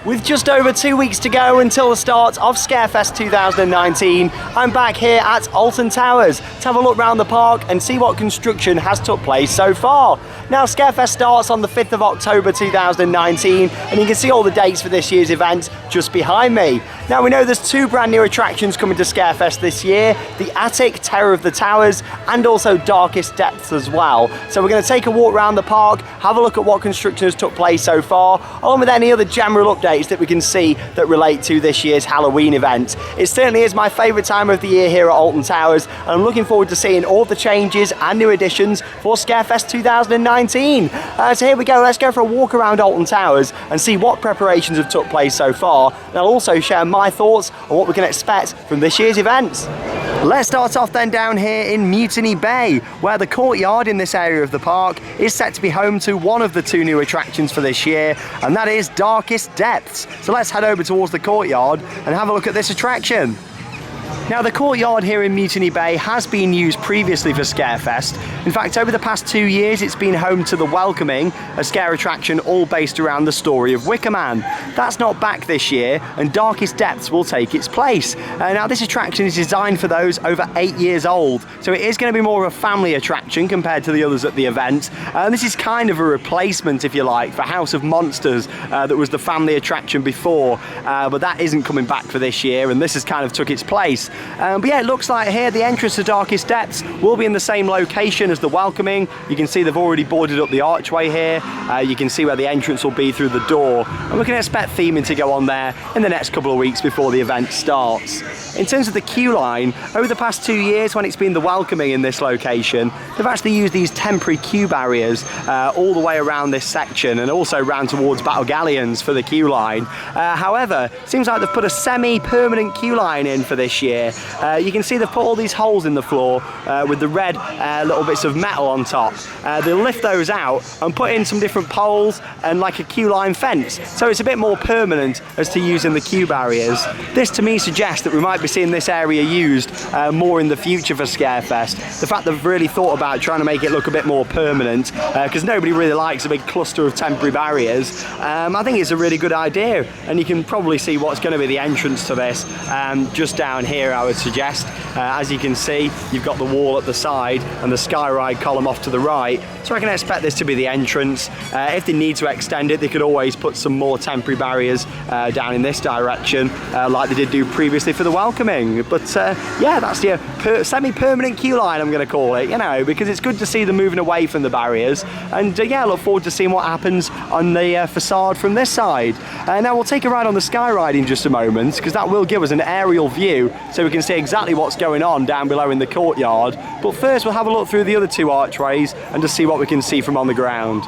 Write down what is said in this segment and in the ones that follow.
With just over 2 weeks to go until the start of Scarefest 2019, I'm back here at Alton Towers to have a look around the park and see what construction has took place so far. Now, Scarefest starts on the 5th of October 2019, and you can see all the dates for this year's event just behind me. Now, we know there's two brand new attractions coming to Scarefest this year, the Attic Terror of the Towers and also Darkest Depths as well. So we're going to take a walk around the park, have a look at what construction has took place so far, along with any other general updates that we can see that relate to this year's Halloween event. It certainly is my favourite time of the year here at Alton Towers, and I'm looking forward to seeing all the changes and new additions for Scarefest 2019. So here we go, let's go for a walk around Alton Towers and see what preparations have took place so far, and I'll also share my thoughts on what we can expect from this year's events. Let's start off then down here in Mutiny Bay, where the courtyard in this area of the park is set to be home to one of the two new attractions for this year, and that is Darkest Depths. So let's head over towards the courtyard and have a look at this attraction. Now, the courtyard here in Mutiny Bay has been used previously for Scarefest. In fact, over the past 2 years, it's been home to The Welcoming, a scare attraction all based around the story of Wicker Man. That's not back this year, and Darkest Depths will take its place. Now, this attraction is designed for those over 8 years old, so it is going to be more of a family attraction compared to the others at the event. This is kind of a replacement, if you like, for House of Monsters that was the family attraction before, but that isn't coming back for this year, and this has kind of took its place. But yeah, it looks like here the entrance to Darkest Depths will be in the same location as The Welcoming. You can see they've already boarded up the archway here. You can see where the entrance will be through the door, and we can expect theming to go on there in the next couple of weeks before the event starts. In terms of the queue line, over the past 2 years when it's been The Welcoming in this location, they've actually used these temporary queue barriers all the way around this section and also round towards Battle Galleons for the queue line. However, it seems like they've put a semi-permanent queue line in for this year. You can see they've put all these holes in the floor with the red little bits of metal on top. They'll lift those out and put in some different poles and like a queue line fence, so it's a bit more permanent as to using the queue barriers. This to me suggests that we might be seeing this area used more in the future for Scarefest. The fact they've really thought about trying to make it look a bit more permanent, because nobody really likes a big cluster of temporary barriers. I think it's a really good idea, and you can probably see what's going to be the entrance to this just down here, I would suggest. As you can see, you've got the wall at the side and the sky ride column off to the right, so I can expect this to be the entrance. If they need to extend it, they could always put some more temporary barriers down in this direction, like they did do previously for The Welcoming. But yeah, that's the semi-permanent queue line, I'm going to call it, you know, because it's good to see them moving away from the barriers, and yeah, I look forward to seeing what happens on the facade from this side. Now we'll take a ride on the sky ride in just a moment, because that will give us an aerial view so we can see exactly what's going on down below in the courtyard. But first we'll have a look through the other two archways and just see what we can see from on the ground.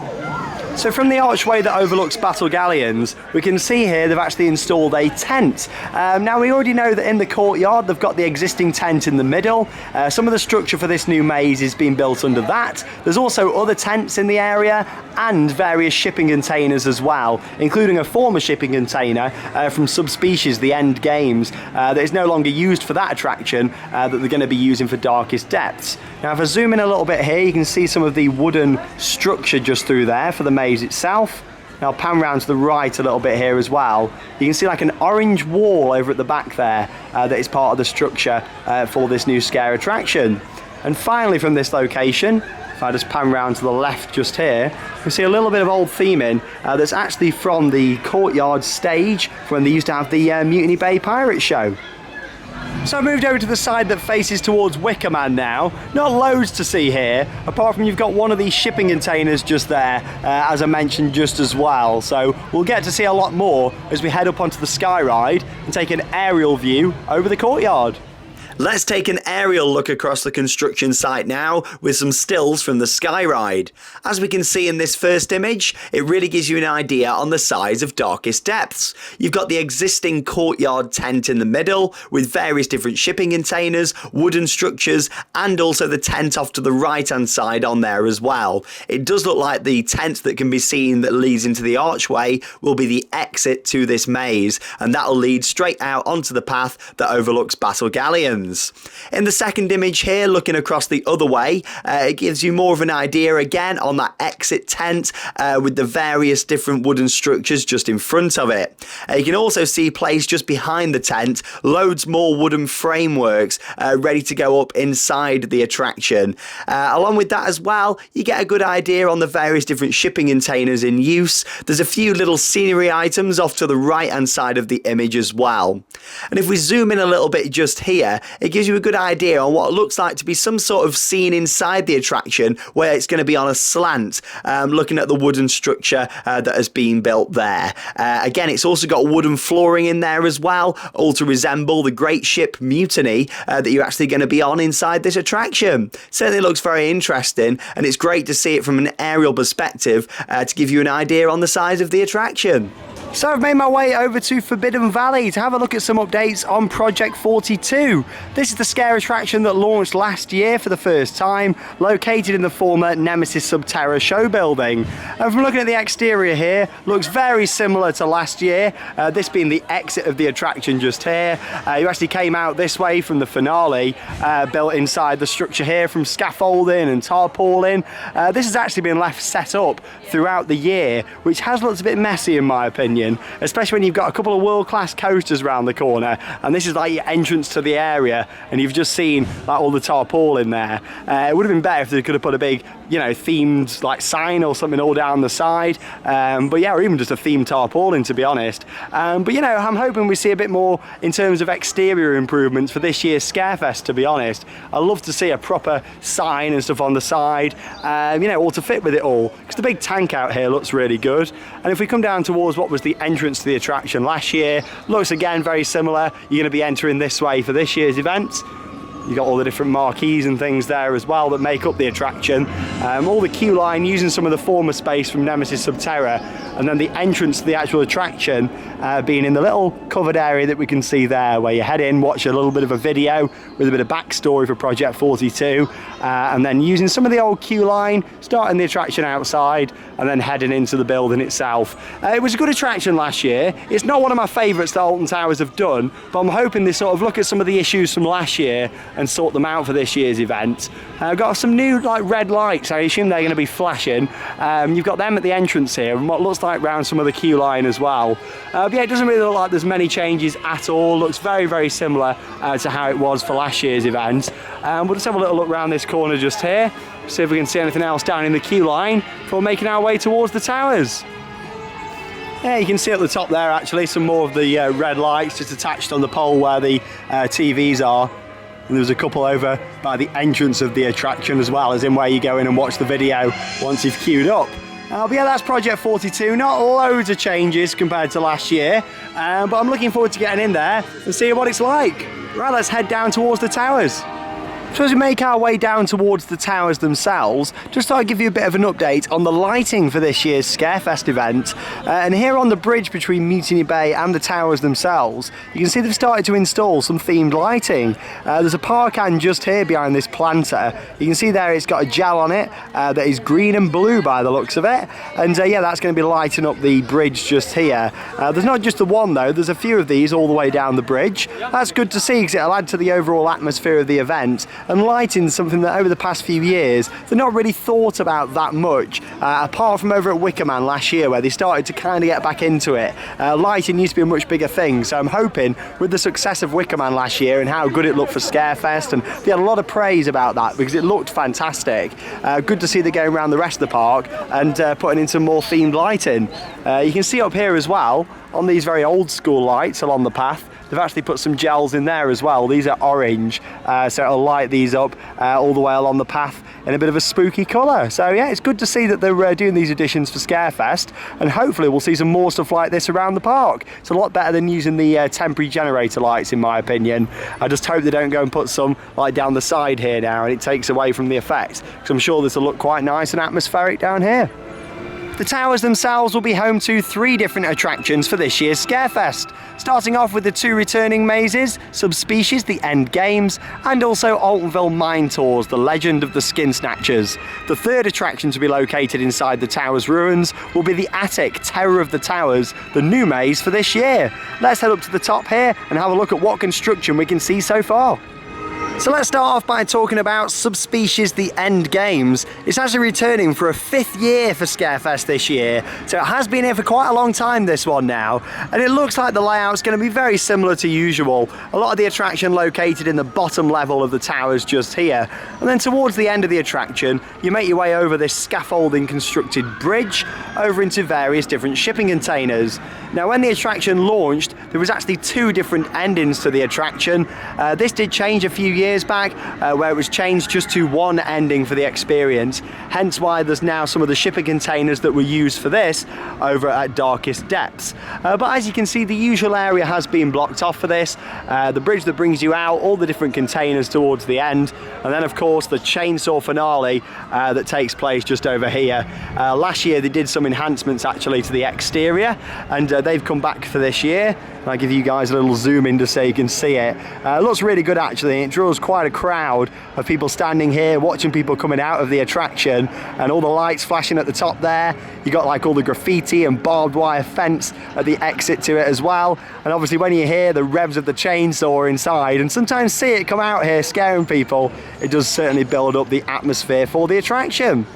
So from the archway that overlooks Battle Galleons, we can see here they've actually installed a tent. Now we already know that in the courtyard they've got the existing tent in the middle. Some of the structure for this new maze is being built under that. There's also other tents in the area and various shipping containers as well, including a former shipping container from Subspecies, the End Games, that is no longer used for that attraction, that they're going to be using for Darkest Depths. Now if I zoom in a little bit here, you can see some of the wooden structure just through there for the maze itself. Now I'll pan round to the right a little bit here as well. You can see like an orange wall over at the back there that is part of the structure for this new scare attraction. And finally from this location, if I just pan round to the left just here, you can see a little bit of old theming that's actually from the courtyard stage from when they used to have the Mutiny Bay Pirate Show. So I've moved over to the side that faces towards Wicker Man now. Not loads to see here, apart from you've got one of these shipping containers just there, as I mentioned just as well. So we'll get to see a lot more as we head up onto the sky ride and take an aerial view over the courtyard. Let's take an aerial look across the construction site now with some stills from the sky ride. As we can see in this first image, it really gives you an idea on the size of Darkest Depths. You've got the existing courtyard tent in the middle with various different shipping containers, wooden structures, and also the tent off to the right hand side on there as well. It does look like the tent that can be seen that leads into the archway will be the exit to this maze, and that'll lead straight out onto the path that overlooks Battle Galleons. attractions. In the second image here, looking across the other way, it gives you more of an idea again on that exit tent with the various different wooden structures just in front of it. You can also see placed just behind the tent loads more wooden frameworks ready to go up inside the attraction. Along with that as well, you get a good idea on the various different shipping containers in use. There's a few little scenery items off to the right hand side of the image as well. And if we zoom in a little bit just here, it gives you a good idea on what it looks like to be some sort of scene inside the attraction where it's going to be on a slant, looking at the wooden structure that has been built there. Again, it's also got wooden flooring in there as well, all to resemble the great ship Mutiny that you're actually going to be on inside this attraction. Certainly looks very interesting, and it's great to see it from an aerial perspective to give you an idea on the size of the attraction. So I've made my way over to Forbidden Valley to have a look at some updates on Project 42. This is the scare attraction that launched last year for the first time, located in the former Nemesis Subterra show building. And from looking at the exterior here, looks very similar to last year, this being the exit of the attraction just here. You actually came out this way from the finale, built inside the structure here from scaffolding and tarpaulin. This has actually been left set up throughout the year, which has looked a bit messy in my opinion. Especially when you've got a couple of world-class coasters around the corner, and this is like your entrance to the area, and you've just seen like all the tarpaulin there. It would have been better if they could have put a big, you know, themed like sign or something all down the side, but yeah, or even just a themed tarpaulin, to be honest. But you know, I'm hoping we see a bit more in terms of exterior improvements for this year's Scarefest, to be honest. I'd love to see a proper sign and stuff on the side, you know, all to fit with it all, because the big tank out here looks really good. And if we come down towards what was the entrance to the attraction last year, looks again very similar. You're going to be entering this way for this year's event. You've got all the different marquees and things there as well that make up the attraction. All the queue line using some of the former space from Nemesis Subterra, and then the entrance to the actual attraction being in the little covered area that we can see there, where you head in, watch a little bit of a video with a bit of backstory for Project 42, and then using some of the old queue line, starting the attraction outside and then heading into the building itself. It was a good attraction last year. It's not one of my favourites that Alton Towers have done, but I'm hoping they sort of look at some of the issues from last year and sort them out for this year's event. I've got some new like red lights. I assume they're going to be flashing. You've got them at the entrance here, and what looks like round some of the queue line as well. But yeah, it doesn't really look like there's many changes at all. Looks very, very similar to how it was for last year's event. We'll just have a little look around this corner just here, see if we can see anything else down in the queue line before making our way towards the towers. Yeah, you can see at the top there actually some more of the red lights just attached on the pole where the TVs are. And there's a couple over by the entrance of the attraction as well, as in where you go in and watch the video once you've queued up. But yeah, that's Project 42. Not loads of changes compared to last year, but I'm looking forward to getting in there and seeing what it's like. Right, let's head down towards the towers. So as we make our way down towards the towers themselves, just thought I'd give you a bit of an update on the lighting for this year's Scarefest event. And here on the bridge between Mutiny Bay and the towers themselves, you can see they've started to install some themed lighting. There's a parkan just here behind this planter. You can see there it's got a gel on it that is green and blue by the looks of it. And yeah, that's going to be lighting up the bridge just here. There's not just the one though, there's a few of these all the way down the bridge. That's good to see because it'll add to the overall atmosphere of the event. And lighting's something that over the past few years they've not really thought about that much, apart from over at Wickerman last year where they started to kind of get back into it. Lighting used to be a much bigger thing, so I'm hoping with the success of Wickerman last year and how good it looked for Scarefest, and they had a lot of praise about that because it looked fantastic. Good to see they're going around the rest of the park and putting in some more themed lighting. You can see up here as well on these very old school lights along the path, they've actually put some gels in there as well. These are orange, so it'll light these up all the way along the path in a bit of a spooky colour. So yeah, it's good to see that they're doing these additions for Scarefest, and hopefully we'll see some more stuff like this around the park. It's a lot better than using the temporary generator lights in my opinion. I just hope they don't go and put some like down the side here now and it takes away from the effect, because I'm sure this will look quite nice and atmospheric down here. The towers themselves will be home to 3 different attractions for this year's Scarefest, starting off with the 2 returning mazes, Subspecies, the End Games, and also Altonville Mine Tours, the Legend of the Skin Snatchers. The 3rd attraction to be located inside the tower's ruins will be the Attic, Terror of the Towers, the new maze for this year. Let's head up to the top here and have a look at what construction we can see so far. So let's start off by talking about Subspecies The End Games. It's actually returning for a 5th year for Scarefest this year, so it has been here for quite a long time, this one now, and it looks like the layout's going to be very similar to usual. A lot of the attraction located in the bottom level of the towers just here, and then towards the end of the attraction you make your way over this scaffolding constructed bridge over into various different shipping containers. Now when the attraction launched there was actually 2 different endings to the attraction. This did change a few years back, where it was changed just to 1 ending for the experience, hence why there's now some of the shipping containers that were used for this over at Darkest Depths. But as you can see, the usual area has been blocked off for this, the bridge that brings you out, all the different containers towards the end, and then of course the chainsaw finale that takes place just over here. Last year they did some enhancements actually to the exterior, and they've come back for this year. I'll give you guys a little zoom in just so you can see it. It looks really good actually. It draws quite a crowd of people standing here watching people coming out of the attraction, and all the lights flashing at the top there. You got like all the graffiti and barbed wire fence at the exit to it as well, and obviously when you hear the revs of the chainsaw inside and sometimes see it come out here scaring people, it does certainly build up the atmosphere for the attraction.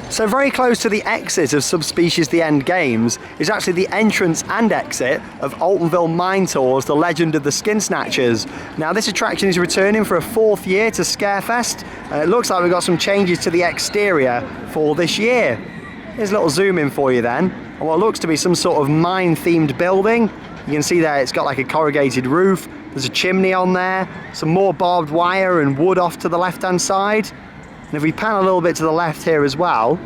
So very close to the exit of Subspecies The End Games is actually the entrance and exit of Altonville Mine Tours, the Legend of the Skin Snatchers. Now this attraction is returning for a 4th year to Scarefest. It looks like we've got some changes to the exterior for this year. Here's a little zoom in for you then, on what looks to be some sort of mine themed building. You can see there it's got like a corrugated roof, there's a chimney on there, some more barbed wire and wood off to the left hand side. And if we pan a little bit to the left here as well,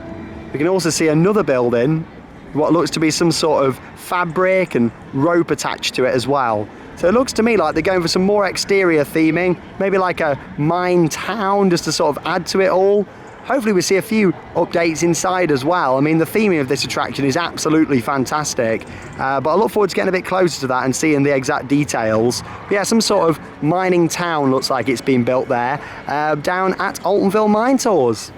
we can also see another building, what looks to be some sort of fabric and rope attached to it as well. So it looks to me like they're going for some more exterior theming, maybe like a mine town just to sort of add to it all. Hopefully we see a few updates inside as well. I mean, the theming of this attraction is absolutely fantastic, but I look forward to getting a bit closer to that and seeing the exact details. But yeah, some sort of mining town looks like it's been built there, down at Altonville Mine Tours.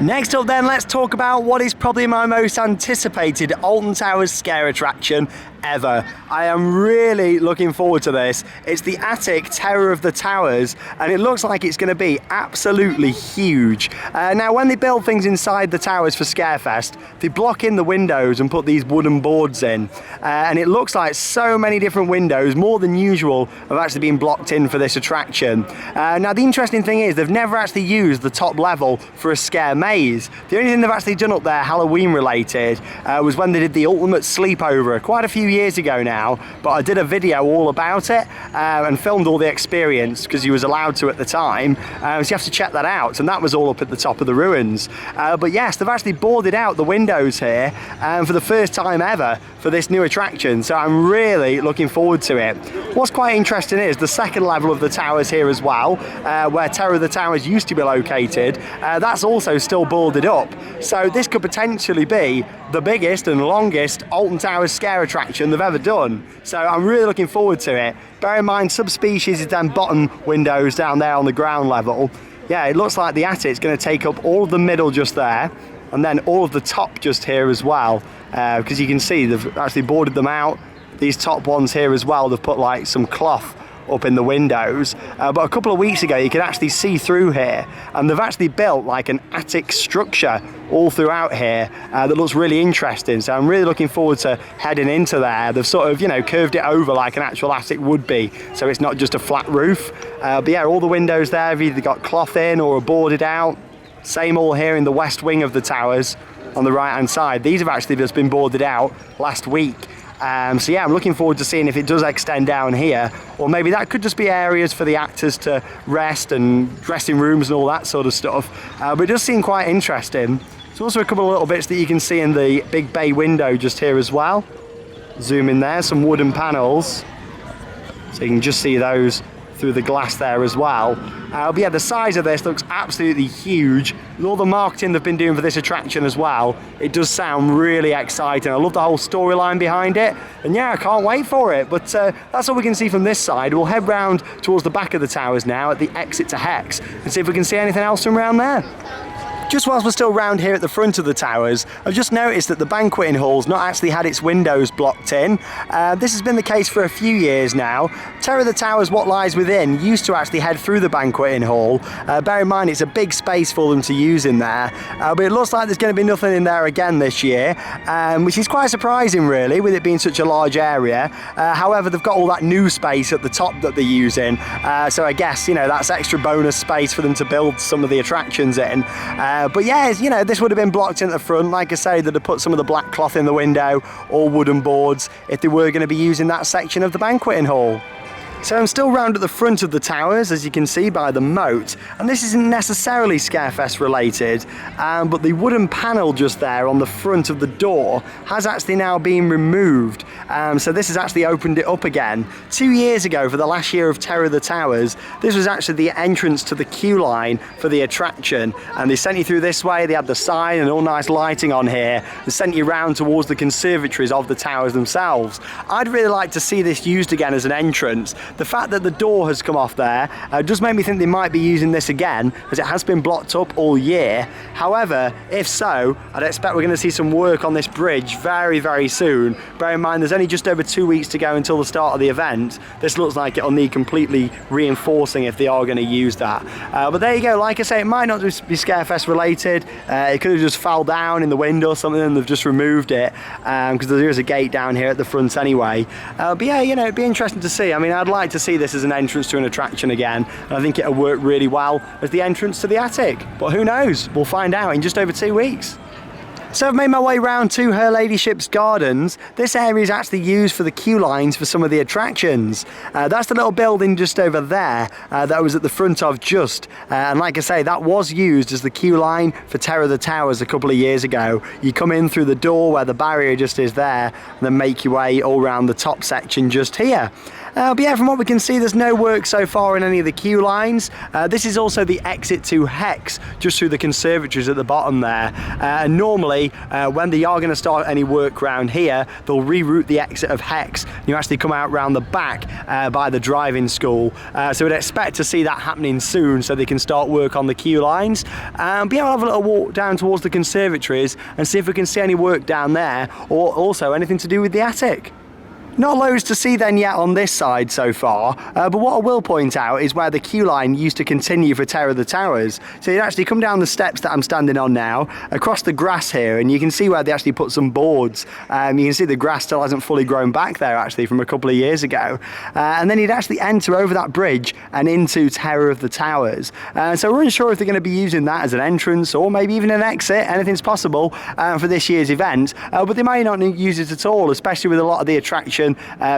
Next up then, let's talk about what is probably my most anticipated Alton Towers scare attraction ever. I am really looking forward to this. It's the attic Terror of the Towers, and it looks like it's going to be absolutely huge. Now when they build things inside the towers for Scarefest, they block in the windows and put these wooden boards in, and it looks like so many different windows, more than usual, have actually been blocked in for this attraction. Now the interesting thing is they've never actually used the top level for a scare maze. The only thing they've actually done up there Halloween related was when they did the Ultimate Sleepover quite a few years ago now, but I did a video all about it and filmed all the experience because you was allowed to at the time, so you have to check that out, and that was all up at the top of the ruins. But yes, they've actually boarded out the windows here for the first time ever for this new attraction, so I'm really looking forward to it. What's quite interesting is the second level of the towers here as well, where Terror of the Towers used to be located, that's also still boarded up, so this could potentially be the biggest and longest Alton Towers scare attraction they've ever done, so I'm really looking forward to it. Bear in mind Subspecies is them bottom windows down there on the ground level. Yeah, it looks like the attic's going to take up all of the middle just there, and then all of the top just here as well, because you can see they've actually boarded them out. These top ones here as well, they've put like some cloth up in the windows, but a couple of weeks ago you could actually see through here, and they've actually built like an attic structure all throughout here that looks really interesting, so I'm really looking forward to heading into there. They've sort of, you know, curved it over like an actual attic would be, so it's not just a flat roof, but yeah, all the windows there have either got cloth in or are boarded out. Same all here in the west wing of the towers on the right hand side. These have actually just been boarded out last week. So yeah, I'm looking forward to seeing if it does extend down here, or maybe that could just be areas for the actors to rest and dressing rooms and all that sort of stuff, but it does seem quite interesting. There's also a couple of little bits that you can see in the big bay window just here as well. Zoom in there, some wooden panels, so you can just see those through the glass there as well. But yeah, the size of this looks absolutely huge. With all the marketing they've been doing for this attraction as well, it does sound really exciting. I love the whole storyline behind it, and yeah, I can't wait for it. But that's all we can see from this side. We'll head round towards the back of the towers now at the exit to Hex and see if we can see anything else from around there. Just whilst we're still round here at the front of the towers, I've just noticed that the banqueting hall's not actually had its windows blocked in. This has been the case for a few years now. Terror of the Towers, what lies within, used to actually head through the banqueting hall. Bear in mind it's a big space for them to use in there, but it looks like there's going to be nothing in there again this year, which is quite surprising really, with it being such a large area. However, they've got all that new space at the top that they're using, so I guess, you know, that's extra bonus space for them to build some of the attractions in. But yeah, you know, this would have been blocked in at the front. Like I say, they'd have put some of the black cloth in the window or wooden boards if they were going to be using that section of the banqueting hall. So I'm still round at the front of the towers, as you can see by the moat, and this isn't necessarily Scarefest related, but the wooden panel just there on the front of the door has actually now been removed, so this has actually opened it up again. 2 years ago, for the last year of Terror of the Towers, this was actually the entrance to the queue line for the attraction, and they sent you through this way. They had the sign and all nice lighting on here, and sent you round towards the conservatories of the towers themselves. I'd really like to see this used again as an entrance. The fact that the door has come off there does make me think they might be using this again, as it has been blocked up all year. However, if so, I'd expect we're going to see some work on this bridge very, very soon. Bear in mind, there's only just over 2 weeks to go until the start of the event. This looks like it'll need completely reinforcing if they are going to use that. But there you go, like I say, it might not just be Scarefest related. It could have just fell down in the wind or something and they've just removed it, because there is a gate down here at the front anyway. But yeah, you know, it'd be interesting to see. I mean, I'd like to see this as an entrance to an attraction again, and I think it'll work really well as the entrance to the attic, but who knows, we'll find out in just over 2 weeks. So I've made my way round to Her Ladyship's Gardens. This area is actually used for the queue lines for some of the attractions. That's the little building just over there that I was at the front of just. And like I say, that was used as the queue line for Terror of the Towers a couple of years ago. You come in through the door where the barrier just is there, and then make your way all around the top section just here. But yeah, from what we can see, there's no work so far in any of the queue lines. This is also the exit to Hex, just through the conservatories at the bottom there. And normally, when they are going to start any work around here, they'll reroute the exit of Hex. You actually come out round the back by the driving school. So we'd expect to see that happening soon, so they can start work on the queue lines. But yeah, we'll have a little walk down towards the conservatories and see if we can see any work down there, or also anything to do with the attic. Not loads to see then yet on this side so far, but what I will point out is where the queue line used to continue for Terror of the Towers. So you'd actually come down the steps that I'm standing on now, across the grass here, and you can see where they actually put some boards. You can see the grass still hasn't fully grown back there actually from a couple of years ago. And then you'd actually enter over that bridge and into Terror of the Towers. So we're unsure if they're going to be using that as an entrance or maybe even an exit. Anything's possible for this year's event, but they might not use it at all, especially with a lot of the attraction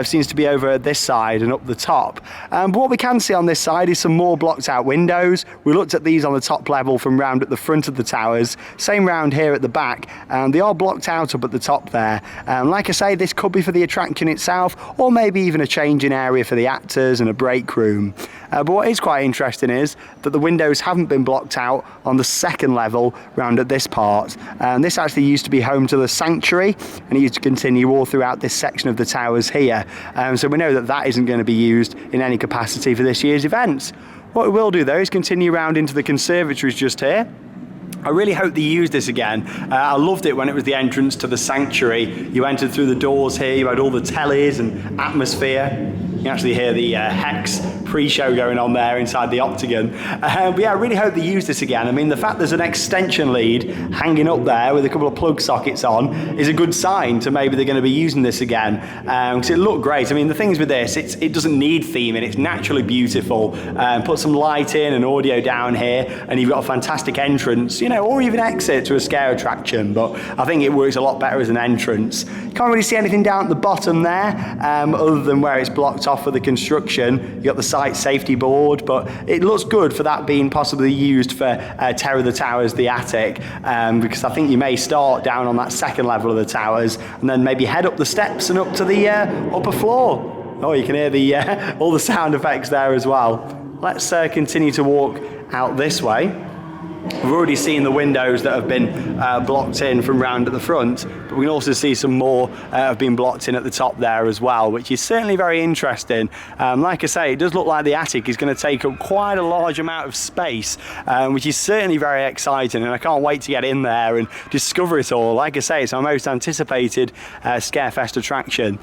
seems to be over this side and up the top. But what we can see on this side is some more blocked out windows. We looked at these on the top level from round at the front of the towers, same round here at the back, and they are blocked out up at the top there. Like I say, this could be for the attraction itself, or maybe even a changing area for the actors and a break room. But what is quite interesting is that the windows haven't been blocked out on the second level round at this part. This actually used to be home to the sanctuary, and it used to continue all throughout this section of the towers here. So we know that that isn't going to be used in any capacity for this year's events. What we will do though is continue round into the conservatories just here. I really hope they use this again. I loved it when it was the entrance to the sanctuary. You entered through the doors here, you had all the tellies and atmosphere. You can actually hear the Hex pre-show going on there inside the Octagon. But yeah, I really hope they use this again. I mean, the fact there's an extension lead hanging up there with a couple of plug sockets on is a good sign to maybe they're going to be using this again. Because it looked great. I mean, the things with this, it doesn't need theming. It's naturally beautiful. Put some light in and audio down here, and you've got a fantastic entrance, you know, or even exit to a scare attraction. But I think it works a lot better as an entrance. Can't really see anything down at the bottom there, other than where it's blocked off for the construction. You got the site safety board, but it looks good for that being possibly used for Terror of the Towers, the attic, because I think you may start down on that second level of the towers and then maybe head up the steps and up to the upper floor. Oh, you can hear the all the sound effects there as well. Let's continue to walk out this way. We've already seen the windows that have been blocked in from round at the front, but we can also see some more have been blocked in at the top there as well, which is certainly very interesting. Like I say, it does look like the attic is going to take up quite a large amount of space, which is certainly very exciting, and I can't wait to get in there and discover it all. Like I say, it's our most anticipated Scarefest attraction.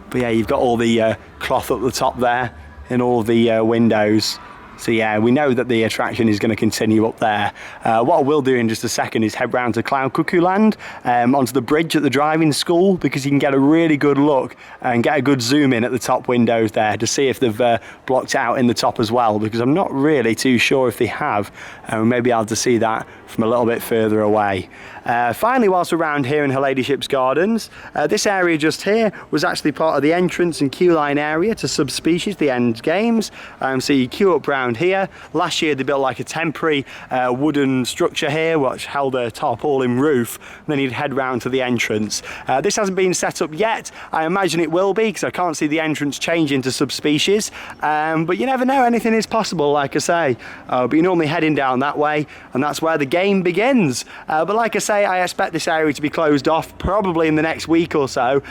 But yeah, you've got all the cloth up the top there in all the windows. So yeah, we know that the attraction is going to continue up there. What I will do in just a second is head round to Cloud Cuckoo Land, onto the bridge at the driving school, because you can get a really good look and get a good zoom in at the top windows there to see if they've blocked out in the top as well, because I'm not really too sure if they have. We may be able to see that from a little bit further away. Finally, whilst we're around here in Her Ladyship's Gardens, this area just here was actually part of the entrance and queue line area to Subspecies, the end games. So you queue up round here. Last year they built like a temporary wooden structure here which held a tarpaulin roof, and then you'd head round to the entrance. This hasn't been set up yet. I imagine it will be, because I can't see the entrance changing to Subspecies, but you never know, anything is possible, like I say. But you're normally heading down that way, and that's where the game begins. But like I say, I expect this area to be closed off probably in the next week or so,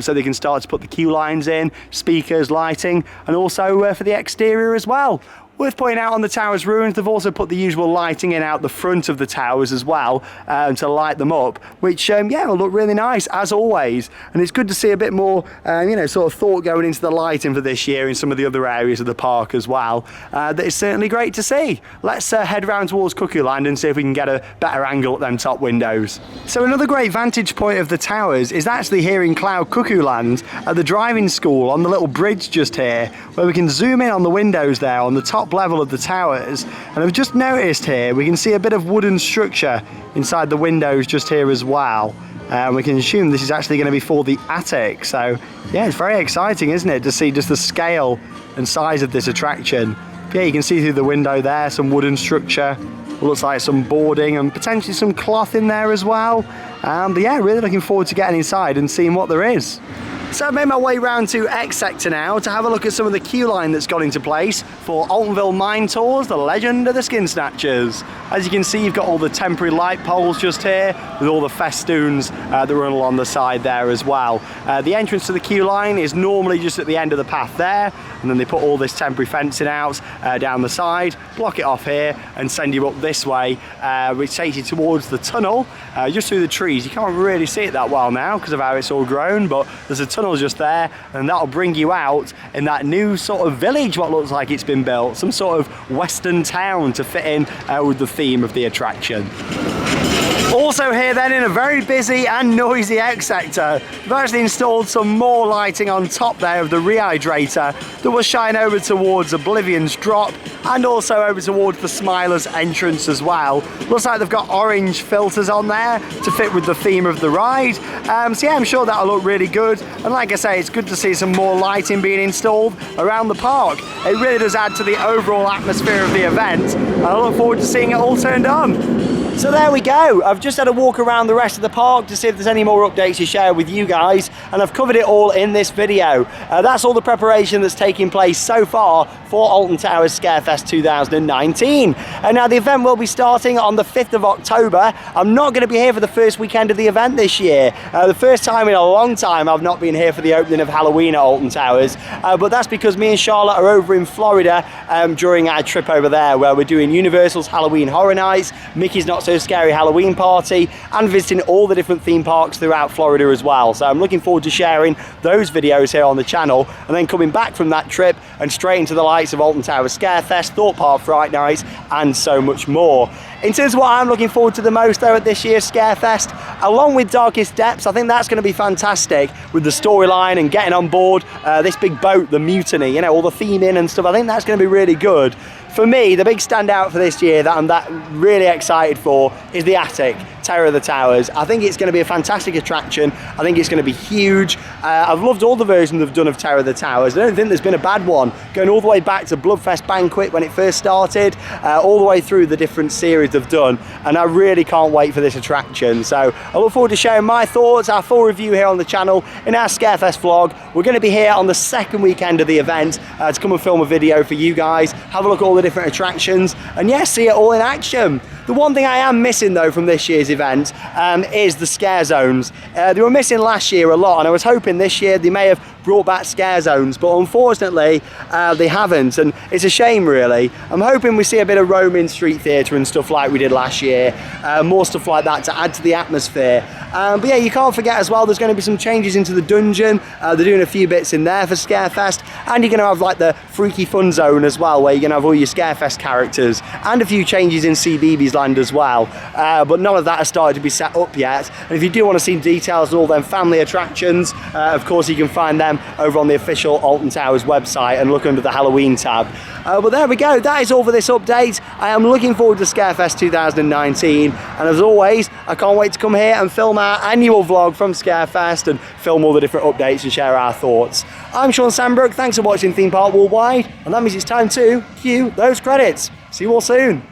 so they can start to put the queue lines in, speakers, lighting, and also for the exterior as well. Worth pointing out, on the tower's ruins, they've also put the usual lighting in out the front of the towers as well, to light them up, which yeah, will look really nice as always. And it's good to see a bit more you know, sort of thought going into the lighting for this year in some of the other areas of the park as well. That is certainly great to see. Let's head round towards Cuckoo Land and see if we can get a better angle at them top windows. So another great vantage point of the towers is actually here in Cloud Cuckoo Land at the driving school on the little bridge just here, where we can zoom in on the windows there on the top level of the towers. And I've just noticed here we can see a bit of wooden structure inside the windows just here as well. We can assume this is actually going to be for the attic. So yeah, it's very exciting, isn't it, to see just the scale and size of this attraction. But yeah, you can see through the window there some wooden structure. Looks like some boarding and potentially some cloth in there as well. But yeah, really looking forward to getting inside and seeing what there is. So I've made my way round to X Sector now to have a look at some of the queue line that's got into place for Altonville Mine Tours, the legend of the Skin Snatchers. As you can see, you've got all the temporary light poles just here with all the festoons that run along the side there as well. The entrance to the queue line is normally just at the end of the path there, and then they put all this temporary fencing out down the side, block it off here and send you up this way, which takes you towards the tunnel just through the trees. You can't really see it that well now because of how it's all grown, but there's a tunnel just there, and that'll bring you out in that new sort of village, what looks like it's been built, some sort of western town to fit in with the theme of the attraction. Also here then, in a very busy and noisy X Sector, we've actually installed some more lighting on top there of the rehydrator that will shine over towards Oblivion's drop and also over towards the Smiler's entrance as well. Looks like they've got orange filters on there to fit with the theme of the ride. So yeah, I'm sure that'll look really good. And like I say, it's good to see some more lighting being installed around the park. It really does add to the overall atmosphere of the event. I look forward to seeing it all turned on. So there we go. I've just had a walk around the rest of the park to see if there's any more updates to share with you guys, and I've covered it all in this video. That's all the preparation that's taking place so far for Alton Towers Scarefest 2019. And now the event will be starting on the 5th of October. I'm not going to be here for the first weekend of the event this year. The first time in a long time I've not been here for the opening of Halloween at Alton Towers, but that's because me and Charlotte are over in Florida during our trip over there, where we're doing Universal's Halloween Horror Nights, Mickey's Not So Scary Halloween Party, and visiting all the different theme parks throughout Florida as well. So I'm looking forward to sharing those videos here on the channel, and then coming back from that trip and straight into the likes of Alton Towers Scarefest, Thorpe Park Fright Nights, and so much more. In terms of what I'm looking forward to the most though at this year's Scarefest, along with Darkest Depths, I think that's going to be fantastic with the storyline and getting on board this big boat, the Mutiny, you know, all the theming and stuff. I think that's going to be really good. For me, the big standout for this year that I'm really excited for is the attic. Terror of the Towers. I think it's going to be a fantastic attraction. I think it's going to be huge. I've loved all the versions they've done of Terror of the Towers. I don't think there's been a bad one, going all the way back to Bloodfest Banquet when it first started, all the way through the different series they've done, and I really can't wait for this attraction. So I look forward to sharing my thoughts, our full review here on the channel in our Scarefest vlog. We're going to be here on the second weekend of the event to come and film a video for you guys, have a look at all the different attractions, and yeah, see it all in action. The one thing I am missing though from this year's event is the scare zones. They were missing last year a lot, and I was hoping this year they may have brought back scare zones, but unfortunately they haven't, and it's a shame really. I'm hoping we see a bit of roaming street theatre and stuff like we did last year, more stuff like that to add to the atmosphere. But yeah, you can't forget as well, there's going to be some changes into the dungeon. They're doing a few bits in there for Scarefest, and you're going to have like the Freaky Fun Zone as well, where you're going to have all your Scarefest characters, and a few changes in CBeebies Land as well. But none of that has started to be set up yet, and if you do want to see details of all them family attractions, of course you can find them over on the official Alton Towers website and look under the Halloween tab. But there we go, that is all for this update. I am looking forward to Scarefest 2019, and as always, I can't wait to come here and film our annual vlog from Scarefest and film all the different updates and share our thoughts. I'm Sean Sandbrook, thanks for watching Theme Park Worldwide, and that means it's time to cue those credits. See you all soon.